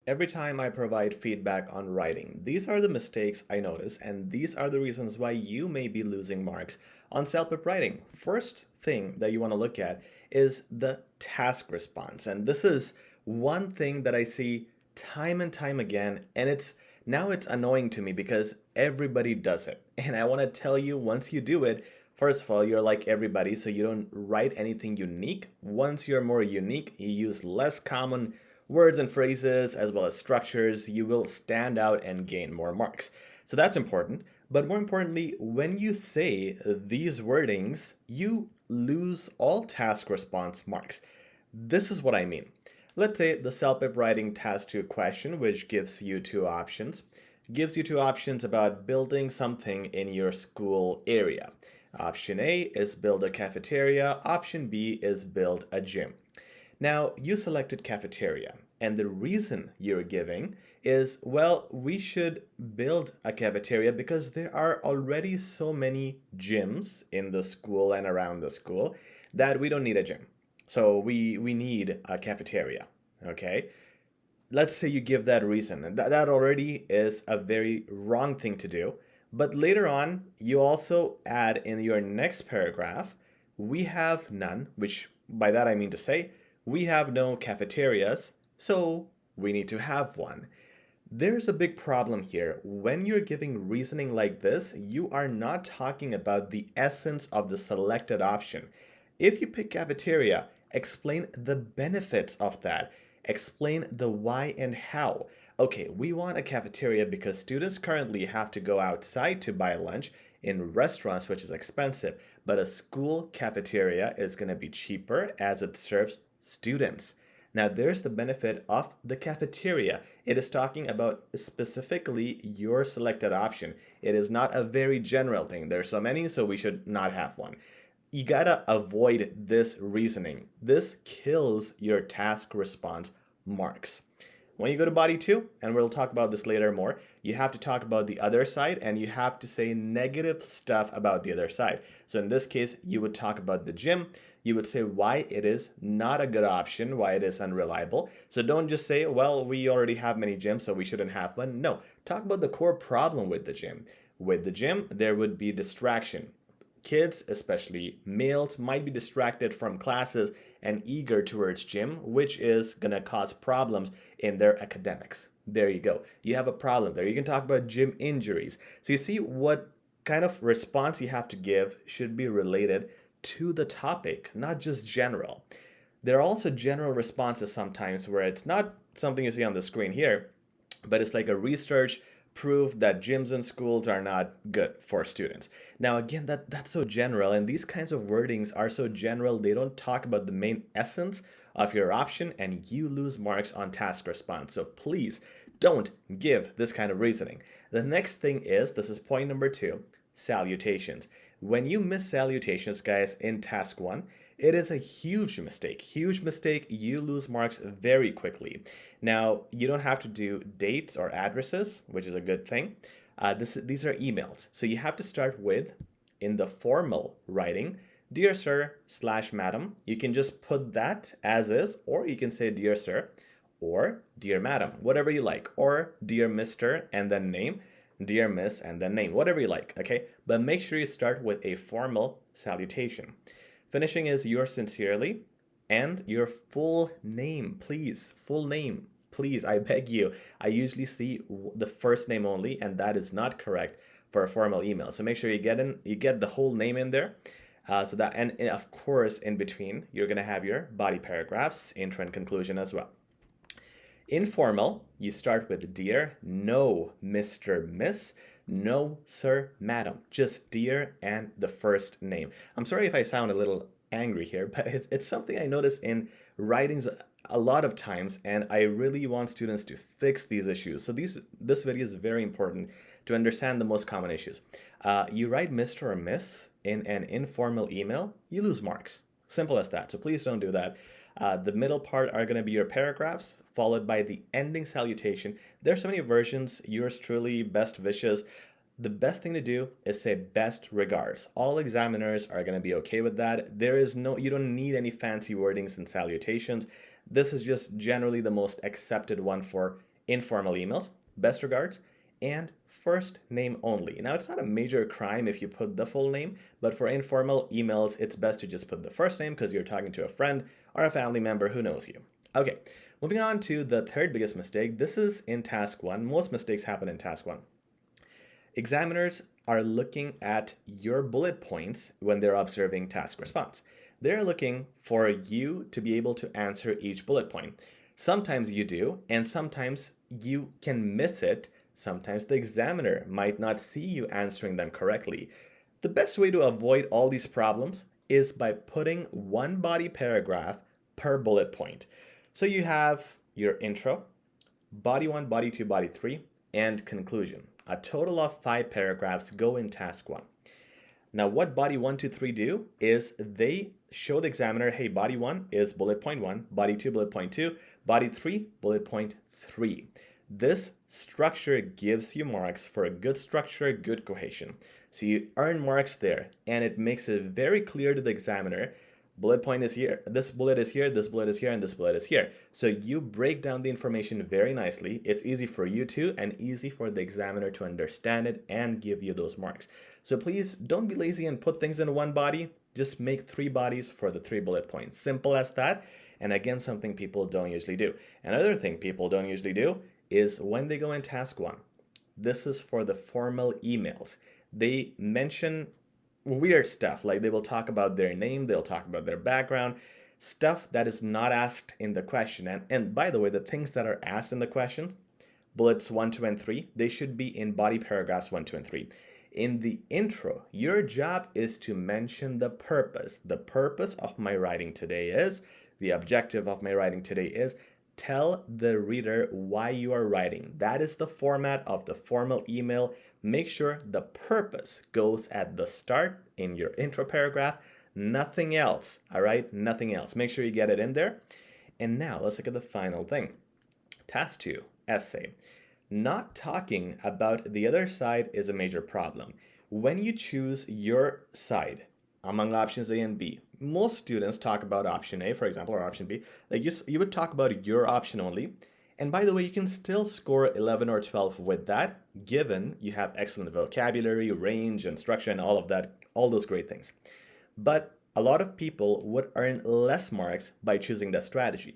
every time I provide feedback on writing. These are the mistakes I notice, and these are the reasons why you may be losing marks on CELPIP writing. First thing that you want to look at is the task response. And this is one thing that I see time and time again, and it's annoying to me because everybody does it. And I want to tell you, once you do it, first of all, you're like everybody, so you don't write anything unique. Once you're more unique, you use less common words and phrases as well as structures, you will stand out and gain more marks. So that's important. But more importantly, when you say these wordings, you lose all task response marks. This is what I mean. Let's say the CELPIP writing task 2 question, which gives you two options about building something in your school area. Option A is build a cafeteria. Option B is build a gym. Now, you selected cafeteria, and the reason you're giving is, well, we should build a cafeteria because there are already so many gyms in the school and around the school that we don't need a gym. So we need a cafeteria, okay? Let's say you give that reason, and that already is a very wrong thing to do. But later on, you also add in your next paragraph, we have none, which by that I mean to say, we have no cafeterias, so we need to have one. There's a big problem here. When you're giving reasoning like this, you are not talking about the essence of the selected option. If you pick cafeteria, explain the benefits of that. Explain the why and how. Okay, we want a cafeteria because students currently have to go outside to buy lunch in restaurants, which is expensive, but a school cafeteria is going to be cheaper as it serves students. Now, there's the benefit of the cafeteria. It is talking about specifically your selected option. It is not a very general thing. There's so many, so we should not have one. You gotta avoid this reasoning. This kills your task response marks. When you go to body 2, and we'll talk about this later more, you have to talk about the other side and you have to say negative stuff about the other side. So in this case, you would talk about the gym. You would say why it is not a good option, why it is unreliable. So don't just say, well, we already have many gyms, so we shouldn't have one. No, talk about the core problem with the gym. With the gym, there would be distraction. Kids, especially males, might be distracted from classes and eager towards gym, which is going to cause problems in their academics. There you go. You have a problem there. You can talk about gym injuries. So you see what kind of response you have to give should be related to the topic, not just general. There are also general responses sometimes where it's not something you see on the screen here, but it's like a research prove that gyms and schools are not good for students. Now again, that's so general, and these kinds of wordings are so general, they don't talk about the main essence of your option, and you lose marks on task response. So please don't give this kind of reasoning. The next thing is, this is point number 2, salutations. When you miss salutations, guys, in task 1, it is a huge mistake. Huge mistake. You lose marks very quickly. Now, you don't have to do dates or addresses, which is a good thing. These are emails. So you have to start with, in the formal writing, Dear Sir / Madam. You can just put that as is, or you can say Dear Sir or Dear Madam, whatever you like, or Dear Mr. and then name, Dear Miss and then name, whatever you like, okay? But make sure you start with a formal salutation. Finishing is yours sincerely and your full name, please. Full name, please. I beg you. I usually see the first name only, and that is not correct for a formal email. So make sure you get the whole name in there. And of course, in between, you're gonna have your body paragraphs, intro and conclusion as well. Informal, you start with dear, no Mr. Miss, no sir, madam, just dear and the first name. I'm sorry if I sound a little angry here, but it's something I notice in writings a lot of times, and I really want students to fix these issues. So this video is very important to understand the most common issues. You write Mr. or Miss in an informal email, you lose marks. Simple as that. So please don't do that. The middle part are going to be your paragraphs, followed by the ending salutation. There's so many versions. Yours truly, best wishes. The best thing to do is say best regards. All examiners are going to be okay with that. You don't need any fancy wordings and salutations. This is just generally the most accepted one for informal emails, best regards, and first name only. Now, it's not a major crime if you put the full name, but for informal emails, it's best to just put the first name because you're talking to a friend or a family member who knows you. Okay, moving on to the third biggest mistake. This is in task one. Most mistakes happen in task one. Examiners are looking at your bullet points when they're observing task response. They're looking for you to be able to answer each bullet point. Sometimes you do, and sometimes you can miss it. Sometimes the examiner might not see you answering them correctly. The best way to avoid all these problems is by putting one body paragraph per bullet point. So you have your intro, body 1, body 2, body 3, and conclusion. A total of 5 paragraphs go in task 1. Now, what body 1, 2, 3 do is they show the examiner, hey, body 1 is bullet point 1, body 2, bullet point 2, body 3, bullet point 3. This structure gives you marks for a good structure, good cohesion. So you earn marks there, and it makes it very clear to the examiner, bullet point is here, this bullet is here, this bullet is here, and this bullet is here. So you break down the information very nicely. It's easy for you to, and easy for the examiner to understand it and give you those marks. So please don't be lazy and put things in one body. Just make 3 bodies for the 3 bullet points. Simple as that. And again, something people don't usually do. Another thing people don't usually do is when they go in task 1. This is for the formal emails. They mention weird stuff, like they will talk about their name, they'll talk about their background, stuff that is not asked in the question. And by the way, the things that are asked in the questions, bullets 1, 2, and 3, they should be in body paragraphs 1, 2, and 3. In the intro, your job is to mention the purpose. The purpose of my writing today is, the objective of my writing today is, tell the reader why you are writing. That is the format of the formal email. Make sure the purpose goes at the start in your intro paragraph, nothing else, all right? Nothing else. Make sure you get it in there. And now let's look at the final thing. Task 2, essay. Not talking about the other side is a major problem. When you choose your side among options A and B, most students talk about option A, for example, or option B. Like you would talk about your option only. And by the way, you can still score 11 or 12 with that, given you have excellent vocabulary, range, and structure, and all of that, all those great things. But a lot of people would earn less marks by choosing that strategy.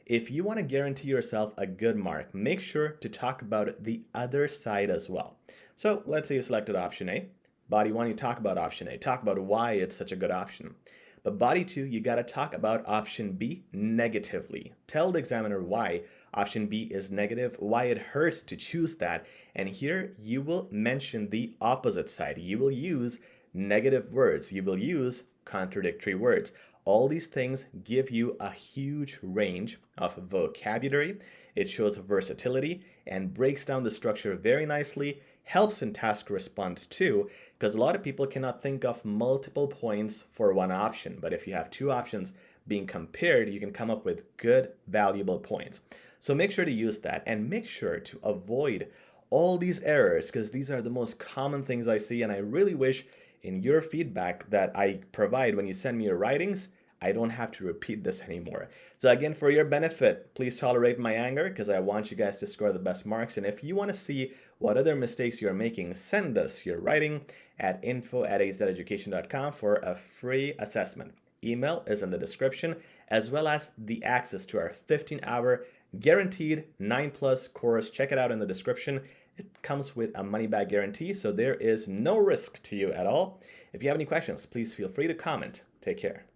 If you want to guarantee yourself a good mark, make sure to talk about the other side as well. So let's say you selected option A. Body 1, you talk about option A, talk about why it's such a good option. But body 2, you got to talk about option B negatively. Tell the examiner why option B is negative, why it hurts to choose that. And here you will mention the opposite side. You will use negative words. You will use contradictory words. All these things give you a huge range of vocabulary. It shows versatility and breaks down the structure very nicely, helps in task response too, because a lot of people cannot think of multiple points for one option. But if you have 2 options being compared, you can come up with good, valuable points. So make sure to use that, and make sure to avoid all these errors, because these are the most common things I see, and I really wish in your feedback that I provide when you send me your writings, I don't have to repeat this anymore. So again, for your benefit, please tolerate my anger, because I want you guys to score the best marks. And if you want to see what other mistakes you're making, send us your writing at info@hzadeducation.com for a free assessment. Email is in the description, as well as the access to our 15-hour guaranteed 9+ course. Check it out in the description. It comes with a money-back guarantee, so there is no risk to you at all. If you have any questions, please feel free to comment. Take care.